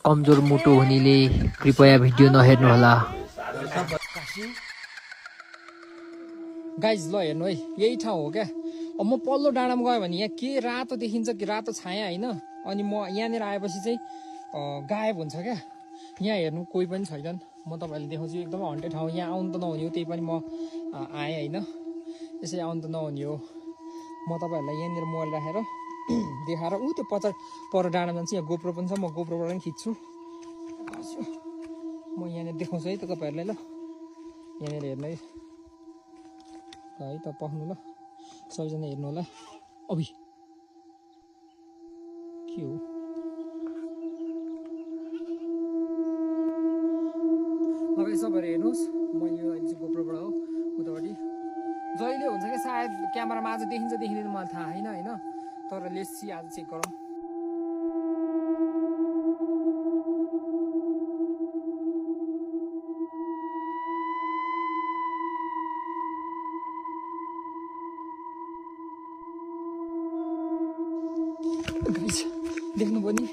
कमजोर मुटु हुनेले कृपया भिडियो नहेर्नुहोला। गाइज ल हेर्नु है, यही ठाउँ हो क्या। अब म पल्लो डाँडामा गएँ भने यहाँ के रातो देखिन्छ कि रातो छाया होइन। अनि म यहाँनिर आएपछि चाहिँ गायब हुन्छ क्या। यहाँ हेर्नु कोही पनि छैनन्। म तपाईँहरूले देखाउँछु, एकदमै हन्टेड ठाउँ। यहाँ आउनु त नहुने हो, त्यही पनि म आएँ होइन। यसै आउनु त नहुने हो। म तपाईँहरूलाई यहाँनिर मोबाइल राखेर देखाएर ऊ त्यो पर डाँडामा जान्छु। यहाँ गोप्रो पनि छ, म गोप्रोबाट पनि खिच्छु। म यहाँनिर देखाउँछु है त तपाईँहरूलाई। ल यहाँनिर हेर्नु है त पख्नु ल, सबैजना हेर्नु होला। अभि के हो तपाईँ सबैहरू हेर्नुहोस्। म यो अहिले चाहिँ गोप्रोबाट हो, उतापट्टि जहिले हुन्छ क्या। सायद क्यामेरामा आज देखिन्छ देखिँदैन मलाई थाहा छैन होइन। तर लेट्स आज चेक गरौँ। देख्नु पनि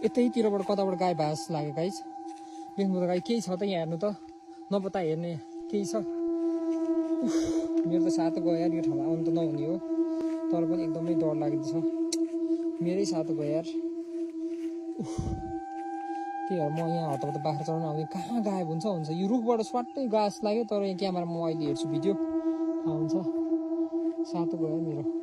यतैतिरबाट कताबाट गाई भास लाग्यो गाइज। देख्नु त गाई केही छ त यहाँ हेर्नु त, नपत्ता हेर्ने केही छ। मेरो त सातो गयो यार, यो ठाउँमा आउनु त नहुने हो। तर पनि एकदमै डर लाग्दैछ, मेरै सातो गयो यार। त्यही भएर म यहाँ हतपत बाख्रा चढाउनु आउँदै कहाँ गायब हुन्छ। यो रुखबाट स्वाट्टै घाँस लाग्यो। तर यहाँ क्यामेरामा म अहिले हेर्छु भिडियो, थाहा हुन्छ। सातो गयो मेरो।